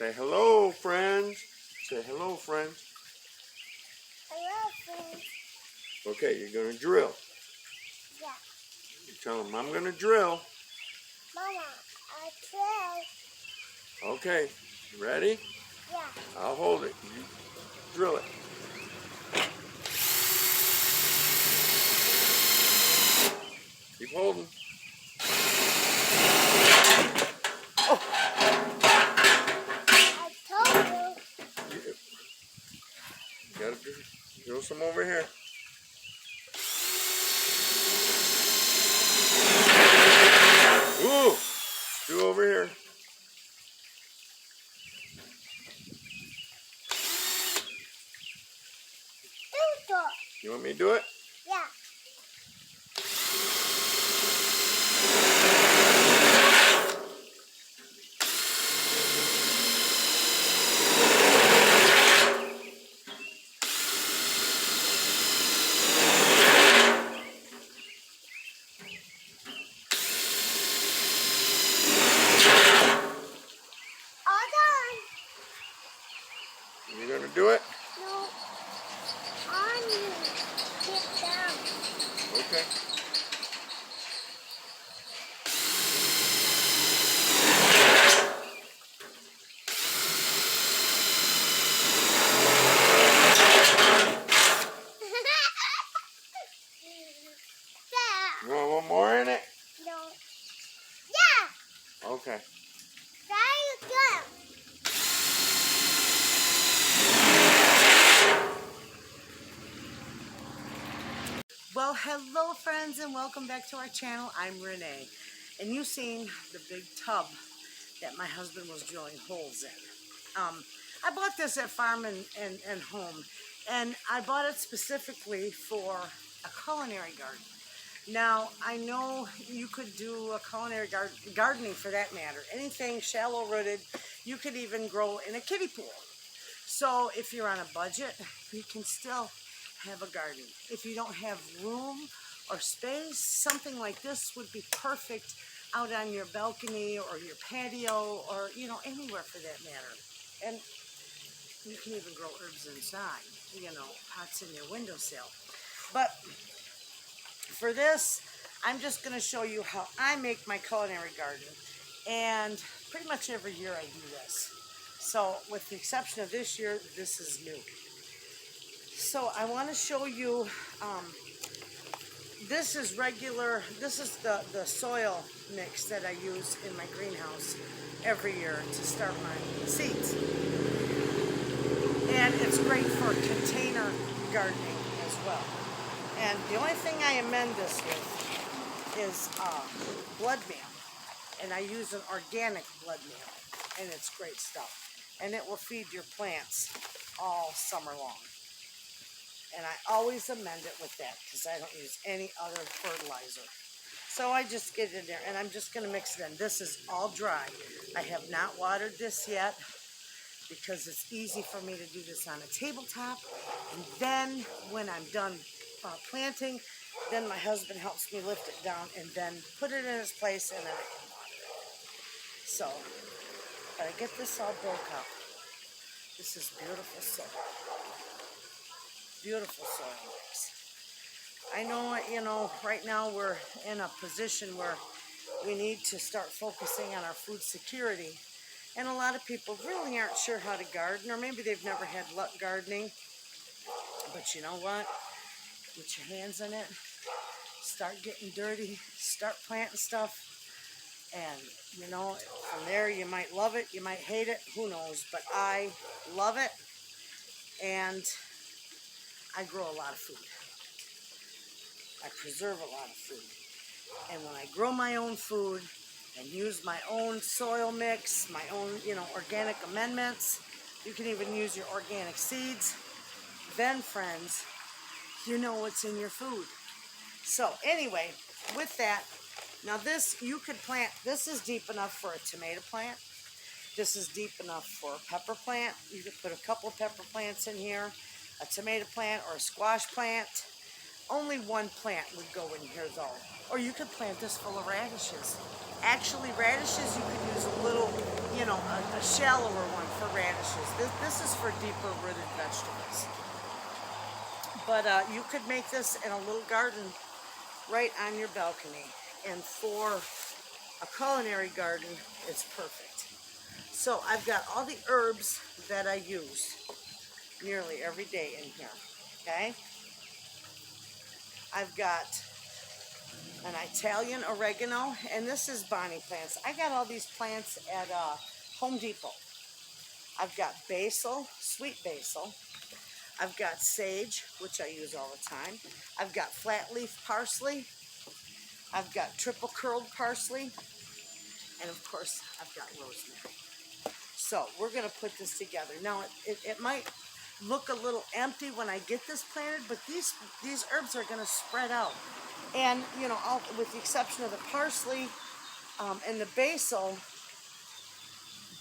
Say hello, friends. Say hello, friends. Hello, friends. Okay, you're going to drill. Yeah. You tell them, I'm going to drill. Mama, I drill. Okay, ready? Yeah. I'll hold it. You drill it. Keep holding. Oh. I told you. You gotta drill some over here. Ooh! Do over here. Do it. You want me to do it? Yeah. You're gonna do it? No. On you. Get down. Okay. Yeah. You want one more in it? No. Yeah. Okay. Try again. Well, hello friends, and welcome back to our channel. I'm Renee, and you've seen the big tub that my husband was drilling holes in. I bought this at Farm and Home, and I bought it specifically for a culinary garden. Now, I know you could do a culinary gardening for that matter. Anything shallow rooted, you could even grow in a kiddie pool. So if you're on a budget, you can still have a garden. If you don't have room or space, something like this would be perfect out on your balcony or your patio, or anywhere for that matter. And you can even grow herbs inside, pots in your windowsill. But for this, I'm just going to show you how I make my culinary garden. And pretty much every year I do this. So with the exception of this year, this is new. So I want to show you, this is the soil mix that I use in my greenhouse every year to start my seeds. And it's great for container gardening as well. And the only thing I amend this with is blood meal. And I use an organic blood meal. And it's great stuff. And it will feed your plants all summer long. And I always amend it with that because I don't use any other fertilizer. So I just get it in there and I'm just going to mix it in. This is all dry. I have not watered this yet because it's easy for me to do this on a tabletop. And then when I'm done planting, then my husband helps me lift it down and then put it in its place, and then I can water it. So, but I get this all broke up. This is beautiful soil. Beautiful soil mix. I know, right now we're in a position where we need to start focusing on our food security. And a lot of people really aren't sure how to garden, or maybe they've never had luck gardening. But you know what? Get your hands in it. Start getting dirty. Start planting stuff. And, from there you might love it. You might hate it. Who knows? But I love it. And I grow a lot of food. I preserve a lot of food. And when I grow my own food and use my own soil mix, my own, organic amendments, you can even use your organic seeds, then, friends, you know what's in your food. So, anyway, with that, now this, you could plant, this is deep enough for a tomato plant. This is deep enough for a pepper plant. You could put a couple of pepper plants in here. A tomato plant or a squash plant. Only one plant would go in here though. Or you could plant this full of radishes. Actually, radishes you could use a little, you know, a shallower one for radishes. This is for deeper rooted vegetables. But you could make this in a little garden right on your balcony. And for a culinary garden, it's perfect. So I've got all the herbs that I use nearly every day in here, okay? I've got an Italian oregano, and this is Bonnie plants. I got all these plants at Home Depot. I've got basil, sweet basil. I've got sage, which I use all the time. I've got flat leaf parsley. I've got triple curled parsley. And of course, I've got rosemary. So we're going to put this together. Now, it might look a little empty when I get this planted, but these herbs are going to spread out. And, you know, with the exception of the parsley and the basil,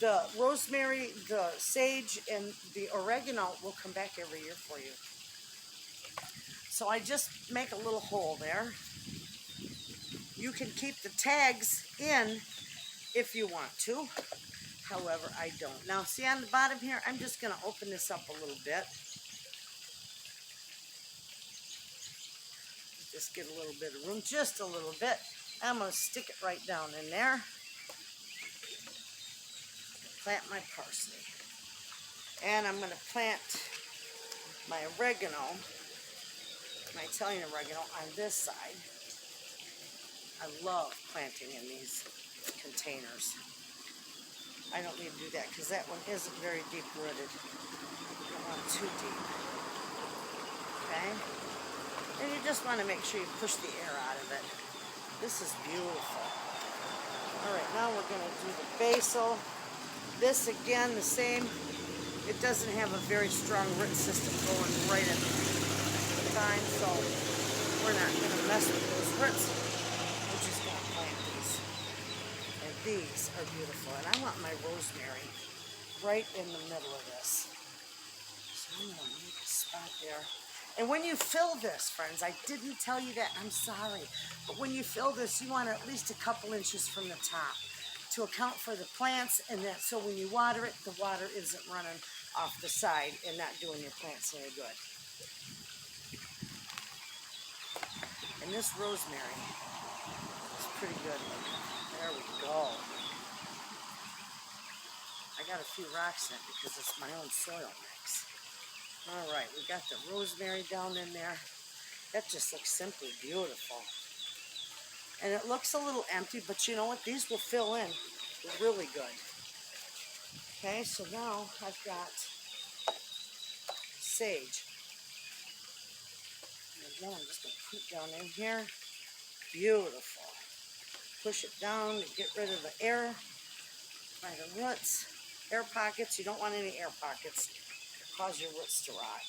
the rosemary, the sage, and the oregano will come back every year for you. So I just make a little hole there. You can keep the tags in if you want to. However, I don't. Now, see on the bottom here, I'm just going to open this up a little bit. Just get a little bit of room, just a little bit. I'm going to stick it right down in there. Plant my parsley. And I'm going to plant my oregano, my Italian oregano, on this side. I love planting in these containers. I don't need to do that because that one isn't very deep rooted. I don't want too deep. Okay? And you just want to make sure you push the air out of it. This is beautiful. Alright, now we're going to do the basil. This again, the same. It doesn't have a very strong root system going right at the time, so we're not going to mess with those roots. We're just going to plant these. And these are beautiful. And I want my rosemary right in the middle of this. So I'm going to make a spot there. And when you fill this, friends, I didn't tell you that, I'm sorry. But when you fill this, you want at least a couple inches from the top to account for the plants, and that so when you water it, the water isn't running off the side and not doing your plants any good. And this rosemary is pretty good. There we go. I got a few rocks in it because it's my own soil mix. All right, we got the rosemary down in there. That just looks simply beautiful. And it looks a little empty, but you know what? These will fill in really good. Okay, so now I've got sage. And again, I'm just going to put it down in here. Beautiful. Push it down to get rid of the air by the roots. Air pockets, you don't want any air pockets. Cause your roots to rot.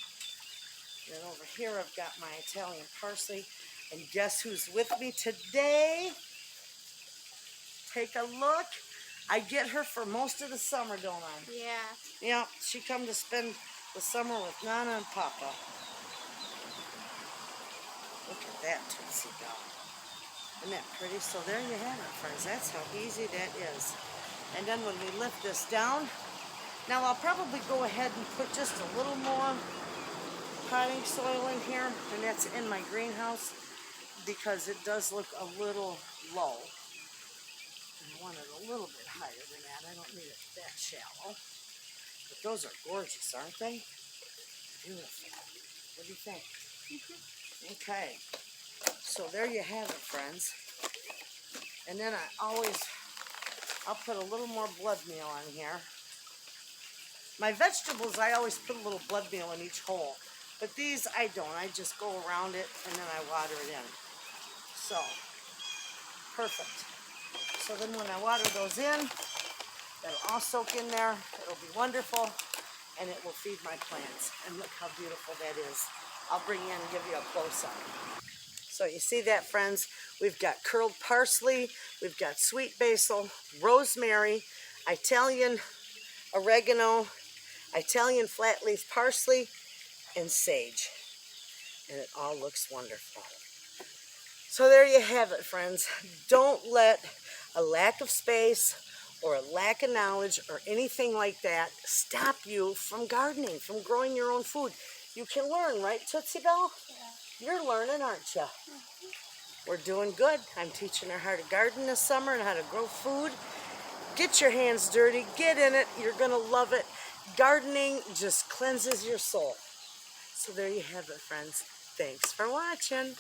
Then over here I've got my Italian parsley. And guess who's with me today? Take a look. I get her for most of the summer, don't I? Yeah. Yeah, she come to spend the summer with Nana and Papa. Look at that Tootsie Bell. Isn't that pretty? So there you have it, friends. That's how easy that is. And then when we lift this down, now I'll probably go ahead and put just a little more potting soil in here, and that's in my greenhouse because it does look a little low. And I want it a little bit higher than that. I don't need it that shallow. But those are gorgeous, aren't they? Beautiful. What do you think? Okay. So there you have it, friends. And then I'll put a little more blood meal on here. My vegetables, I always put a little blood meal in each hole. But these, I don't. I just go around it and then I water it in. So, perfect. So then when I water those in, that'll all soak in there. It'll be wonderful. And it will feed my plants. And look how beautiful that is. I'll bring in and give you a close-up. So you see that, friends? We've got curled parsley. We've got sweet basil, rosemary, Italian oregano, Italian flat leaf parsley, and sage. And it all looks wonderful. So there you have it, friends. Don't let a lack of space or a lack of knowledge or anything like that stop you from gardening, from growing your own food. You can learn, right, Tootsie Bell? Yeah. You're learning, aren't you? We're doing good. I'm teaching her how to garden this summer and how to grow food. Get your hands dirty. Get in it. You're going to love it. Gardening just cleanses your soul. So there you have it, friends. Thanks for watching.